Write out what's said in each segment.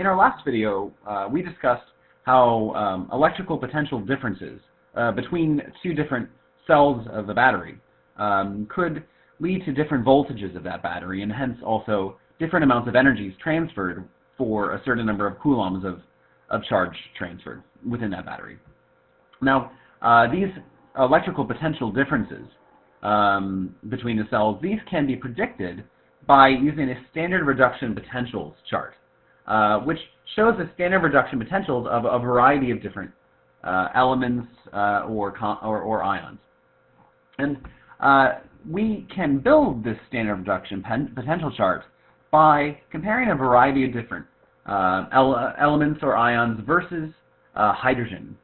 In our last video, we discussed how electrical potential differences between two different cells of the battery could lead to different voltages of that battery, and hence also different amounts of energies transferred for a certain number of coulombs of charge transferred within that battery. Now, these electrical potential differences between the cells, these can be predicted by using a standard reduction potentials chart, which shows the standard reduction potentials of a variety of different elements or ions. And we can build this standard reduction potential chart by comparing a variety of different elements or ions versus hydrogen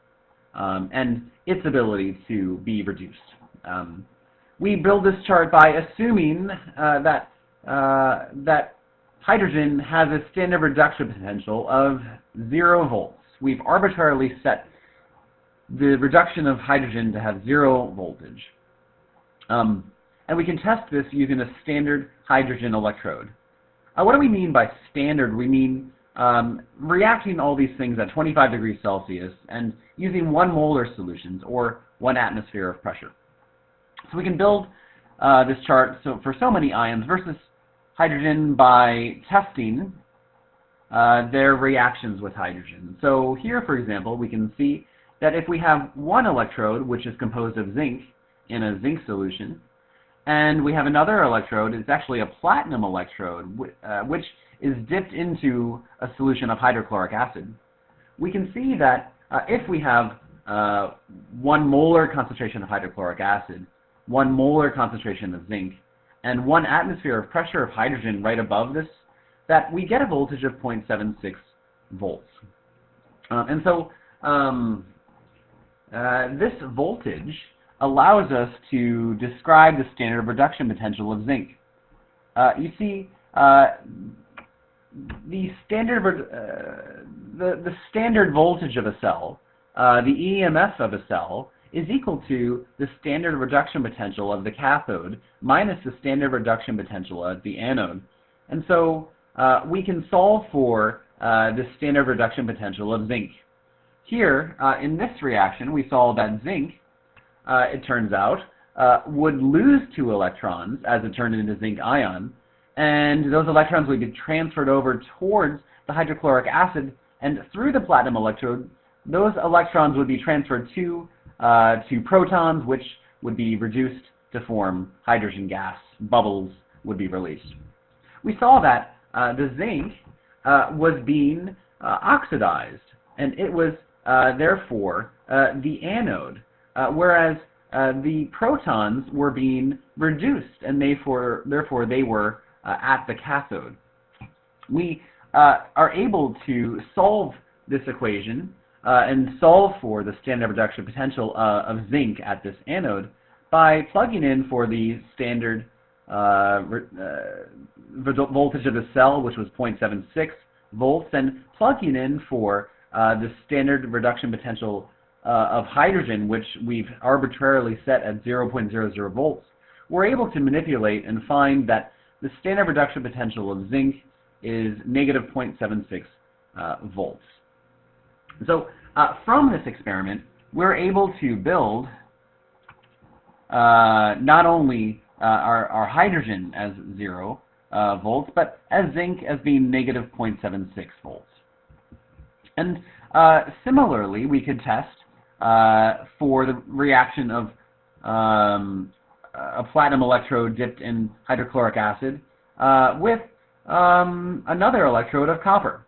and its ability to be reduced. We build this chart by assuming that hydrogen has a standard reduction potential of 0 volts. We've arbitrarily set the reduction of hydrogen to have 0 voltage. And we can test this using a standard hydrogen electrode. What do we mean by standard? We mean reacting all these things at 25 degrees Celsius and using 1 molar solutions or 1 atmosphere of pressure. So we can build this chart for so many ions versus hydrogen by testing their reactions with hydrogen. So here, for example, we can see that if we have 1 electrode, which is composed of zinc in a zinc solution, and we have another electrode, it's actually a platinum electrode, which is dipped into a solution of hydrochloric acid, we can see that if we have 1 molar concentration of hydrochloric acid, 1 molar concentration of zinc, and 1 atmosphere of pressure of hydrogen right above this, that we get a voltage of 0.76 volts. And so this voltage allows us to describe the standard reduction potential of zinc. You see, the standard voltage of a cell, the EMF of a cell, is equal to the standard reduction potential of the cathode minus the standard reduction potential of the anode. And so we can solve for the standard reduction potential of zinc. Here, in this reaction, we saw that zinc, it turns out, would lose 2 electrons as it turned into zinc ion, and those electrons would be transferred over towards the hydrochloric acid, and through the platinum electrode, those electrons would be transferred to protons, which would be reduced to form hydrogen gas. Bubbles would be released. We saw that the zinc was being oxidized, and it was therefore the anode, whereas the protons were being reduced, and therefore they were at the cathode. We are able to solve this equation and solve for the standard reduction potential of zinc at this anode by plugging in for the standard voltage of the cell, which was 0.76 volts, and plugging in for the standard reduction potential of hydrogen, which we've arbitrarily set at 0.00 volts. We're able to manipulate and find that the standard reduction potential of zinc is negative 0.76 volts. So from this experiment, we're able to build not only our hydrogen as 0 volts, but as zinc as being negative 0.76 volts. And similarly, we could test for the reaction of a platinum electrode dipped in hydrochloric acid with another electrode of copper.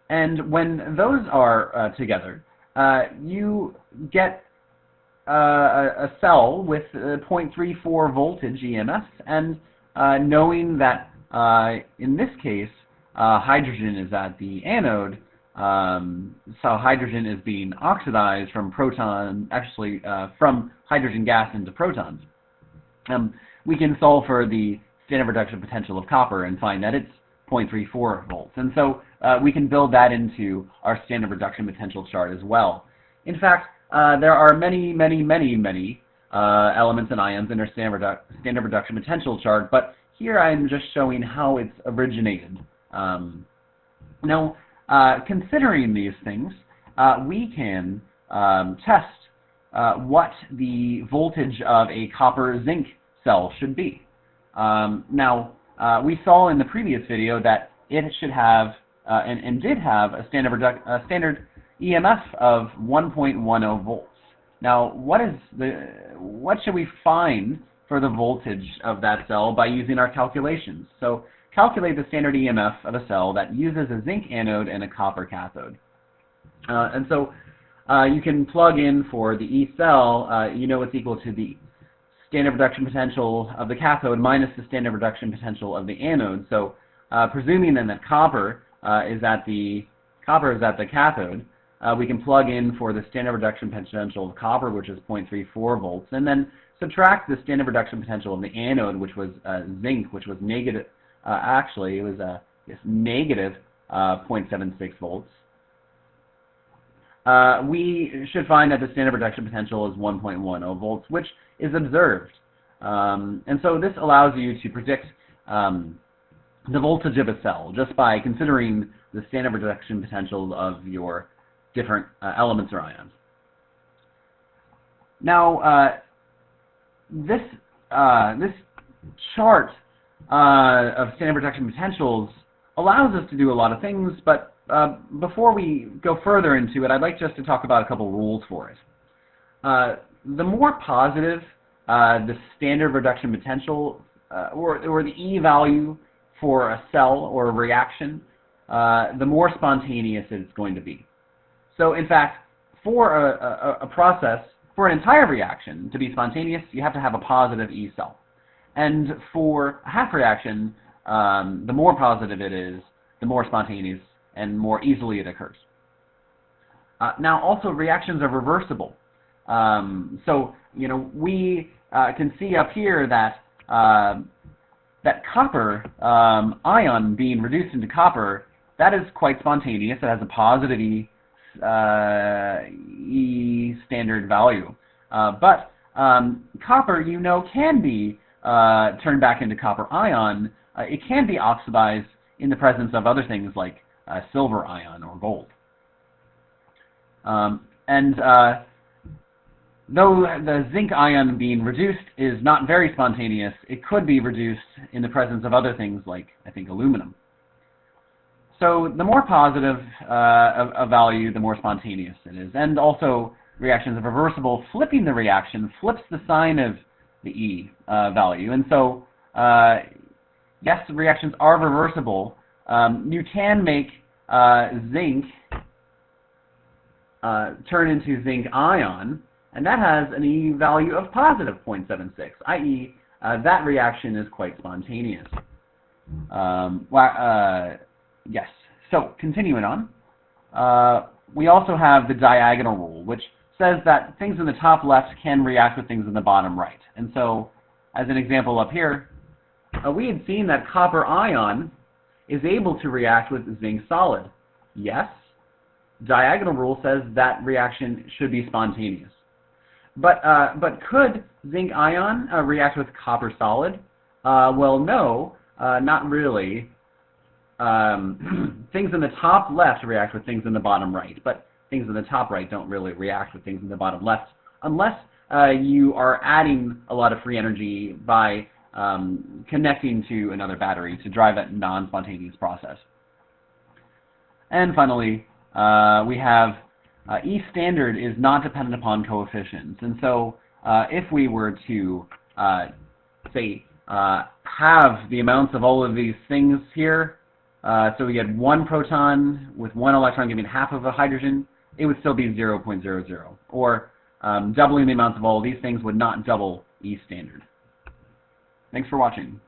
And when those are together, you get a cell with 0.34 voltage EMF, and knowing that in this case hydrogen is at the anode, so hydrogen is being oxidized from from hydrogen gas into protons. We can solve for the standard reduction potential of copper and find that it's 0.34 volts. And so we can build that into our standard reduction potential chart as well. In fact, there are many elements and ions in our standard reduction potential chart, but here I'm just showing how it's originated. Now, considering these things, we can test what the voltage of a copper-zinc cell should be. Now, we saw in the previous video that it should have, and did have, a standard EMF of 1.10 volts. Now, what should we find for the voltage of that cell by using our calculations? So, calculate the standard EMF of a cell that uses a zinc anode and a copper cathode. And so, you can plug in for the E cell, you know it's equal to the standard reduction potential of the cathode minus the standard reduction potential of the anode. So, presuming then that copper is at the cathode, we can plug in for the standard reduction potential of copper, which is 0.34 volts, and then subtract the standard reduction potential of the anode, which was zinc, which was negative. Actually, it was negative 0.76 volts. We should find that the standard reduction potential is 1.10 volts, which is observed. And so this allows you to predict the voltage of a cell just by considering the standard reduction potential of your different elements or ions. Now, this chart of standard reduction potentials allows us to do a lot of things, but before we go further into it, I'd like just to talk about a couple rules for it. The more positive the standard reduction potential or the E value for a cell or a reaction, the more spontaneous it's going to be. So in fact, for a process, for an entire reaction to be spontaneous, you have to have a positive E cell. And for a half reaction, the more positive it is, the more spontaneous and more easily it occurs. Now also reactions are reversible. So, you know, we can see up here that that copper ion being reduced into copper, that is quite spontaneous. It has a positive E standard value. But copper, you know, can be turned back into copper ion. It can be oxidized in the presence of other things like silver ion or gold. Though the zinc ion being reduced is not very spontaneous, it could be reduced in the presence of other things like, I think, aluminum. So the more positive a value, the more spontaneous it is. And also, reactions are reversible. Flipping the reaction flips the sign of the E value. And so, yes, reactions are reversible. You can make zinc turn into zinc ion, and that has an E value of positive 0.76, i.e. That reaction is quite spontaneous. Yes, so continuing on, we also have the diagonal rule, which says that things in the top left can react with things in the bottom right. And so, as an example up here, we had seen that copper ion is able to react with zinc solid. Yes, diagonal rule says that reaction should be spontaneous. But could zinc ion react with copper solid? Well, no, not really. Things in the top left react with things in the bottom right, but things in the top right don't really react with things in the bottom left unless you are adding a lot of free energy by connecting to another battery to drive that non-spontaneous process. And finally, we have E standard is not dependent upon coefficients. And so if we were to, say, have the amounts of all of these things here, so we had one proton with one electron giving half of a hydrogen, it would still be 0.00. Or doubling the amounts of all of these things would not double E standard. Thanks for watching.